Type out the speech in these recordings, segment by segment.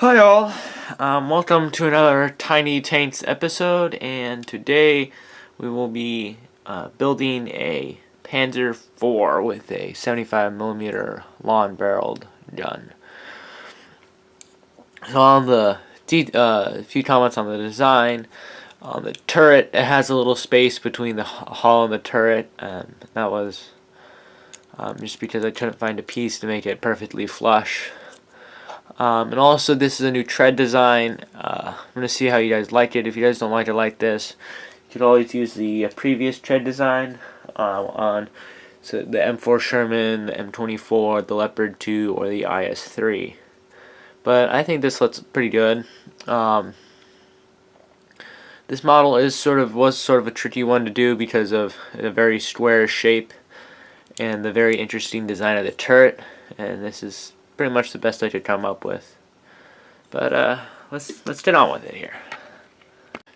Hi all, welcome to another Tiny Tanks episode, and today we will be building a Panzer IV with a 75mm long barreled gun. So on the a few comments on the design. On the turret, it has a little space between the hull and the turret, and that was just because I couldn't find a piece to make it perfectly flush. And also, this is a new tread design. I'm going to see how you guys like it. If you guys don't like it like this, you could always use the previous tread design on the M4 Sherman, the M24, the Leopard 2, or the IS-3. But I think this looks pretty good. This model was sort of a tricky one to do because of the very square shape and the very interesting design of the turret. And this is pretty much the best I could come up with. But let's get on with it here.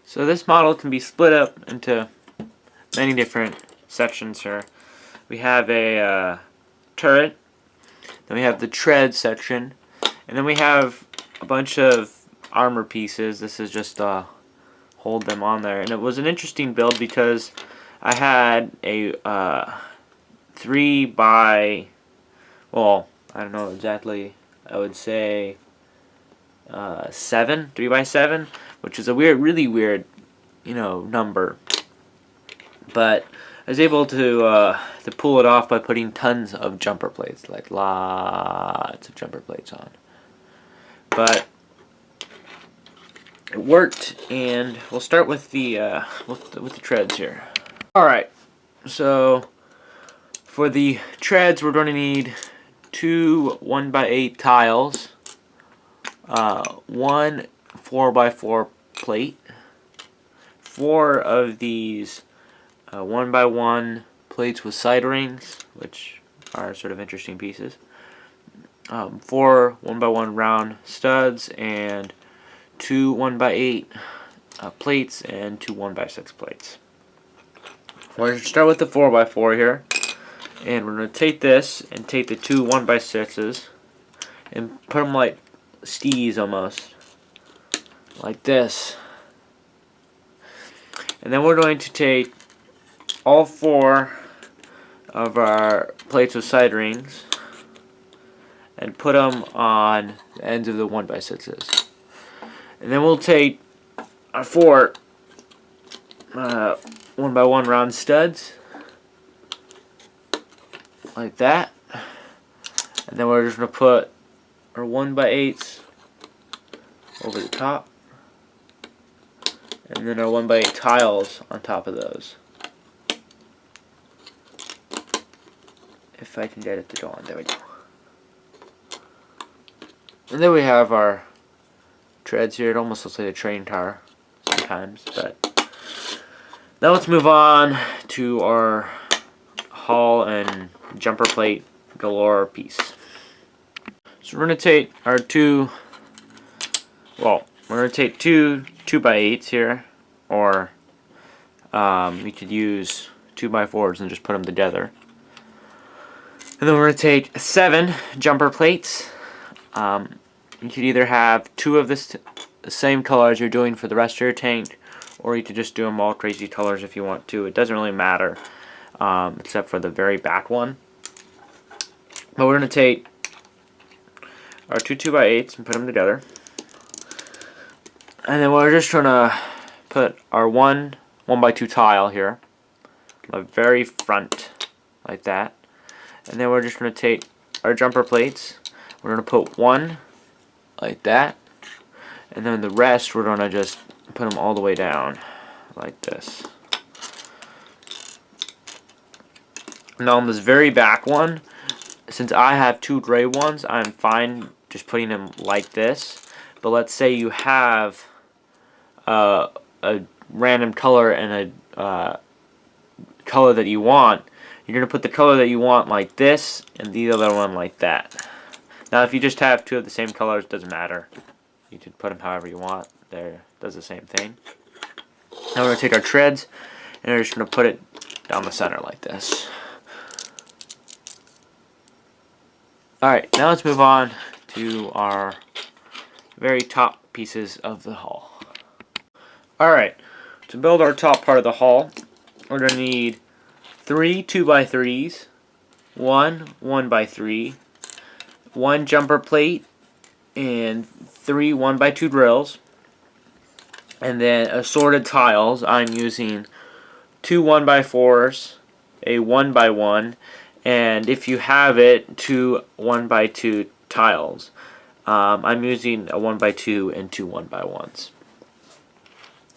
So this model can be split up into many different sections here. We have a turret, then we have the tread section, and then we have a bunch of armor pieces. This is just hold them on there, and it was an interesting build because I had a 3 by, well, I don't know exactly, I would say 7, 3 by 7, which is a really weird, number. But I was able to pull it off by putting tons of jumper plates, like lots of jumper plates on. But it worked, and we'll start with the treads here. All right, so for the treads, we're going to need 2 1x8 tiles, 1 4x4 plate, 4 of these 1x1 plates with side rings, which are sort of interesting pieces, 4 1x1 round studs, and 2 1x8 plates, and 2 1x6 plates. We're going to start with the 4x4 here. And we're going to take this and take the 2 1x6s and put them like stees almost. Like this. And then we're going to take all 4 of our plates with side rings and put them on the ends of the 1x6s. And then we'll take our 4 1x1 round studs, like that, and then we're just going to put our 1x8s over the top, and then our 1x8 tiles on top of those. If I can get it to go on, there we go. And then we have our treads here. It almost looks like a train car sometimes, but now let's move on to our hull and jumper plate galore piece. So we're going to take our two 2x8s here, or we could use 2x4s and just put them together. And then we're going to take 7 jumper plates. You could either have 2 of the same color as you're doing for the rest of your tank, or you could just do them all crazy colors if you want to. It doesn't really matter, except for the very back one. But we're going to take our 2 2x8s and put them together. And then we're just going to put our 1 1x2 tile here on the very front, like that. And then we're just going to take our jumper plates. We're going to put 1 like that. And then the rest, we're going to just put them all the way down, like this. Now on this very back one, since I have 2 gray ones, I'm fine just putting them like this. But let's say you have a random color and a color that you want. You're going to put the color that you want like this, and the other one like that. Now if you just have 2 of the same colors, it doesn't matter. You can put them however you want. There, does the same thing. Now we're going to take our treads, and we're just going to put it down the center like this. Alright, now let's move on to our very top pieces of the hull. Alright, to build our top part of the hull, we're going to need 3 2x3s, one 1x3, one jumper plate, and 3 1x2 drills, and then assorted tiles. I'm using 2 1x4s, a 1x1, and if you have it, 2 1x2 tiles. I'm using a 1x2 and 2 1x1s.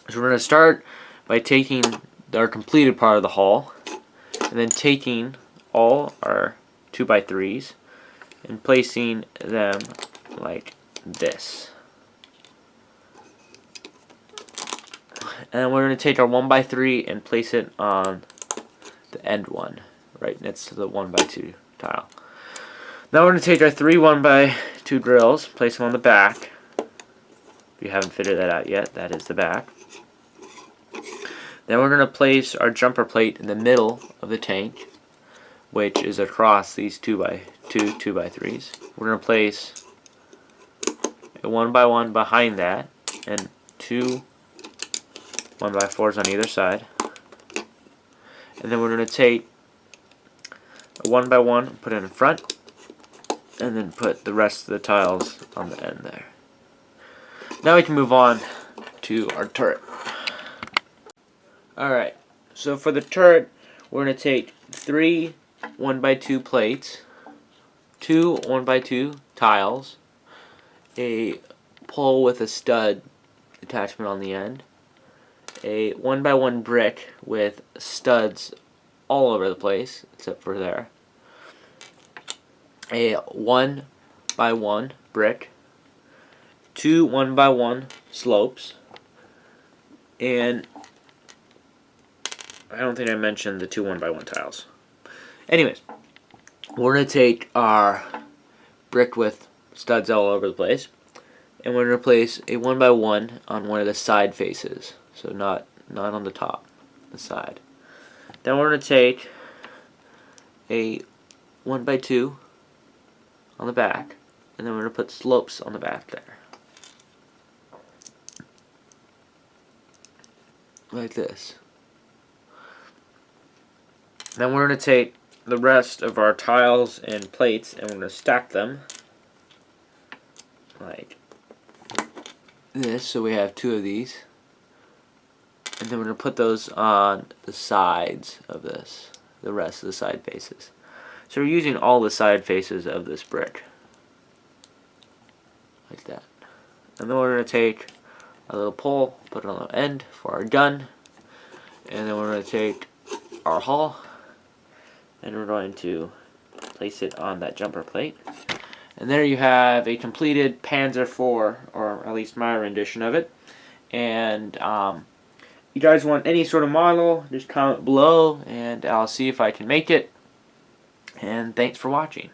So we're going to start by taking our completed part of the hull, and then taking all our 2x3s and placing them like this. And we're going to take our 1x3 and place it on the end one, right next to the 1x2 tile. Now we're going to take our 3 1x2 drills, place them on the back. If you haven't figured that out yet, that is the back. Then we're going to place our jumper plate in the middle of the tank, which is across these 2x2 2x3s. We're going to place a 1x1 behind that, and 2 1x4s on either side. And then we're going to take a 1x1 and put it in front, and then put the rest of the tiles on the end there. Now we can move on to our turret. Alright, so for the turret, we're going to take 3 1x2 plates, 2 1x2 tiles, a pole with a stud attachment on the end, a 1x1 brick with studs all over the place, except for there, a 1x1 brick, 2 1x1 slopes, and I don't think I mentioned the 2 1x1 tiles. Anyways, we're going to take our brick with studs all over the place, and we're going to place a 1x1 on one of the side faces. So not on the top, the side. Then we're going to take a 1x2 on the back, and then we're going to put slopes on the back there. Like this. Then we're going to take the rest of our tiles and plates and we're going to stack them like this, so we have 2 of these. And then we're going to put those on the sides of this, the rest of the side faces. So we're using all the side faces of this brick. Like that. And then we're going to take a little pole, put it on the end for our gun. And then we're going to take our hull, and we're going to place it on that jumper plate. And there you have a completed Panzer IV, or at least my rendition of it. And you guys want any sort of model, just comment below, and I'll see if I can make it. And thanks for watching.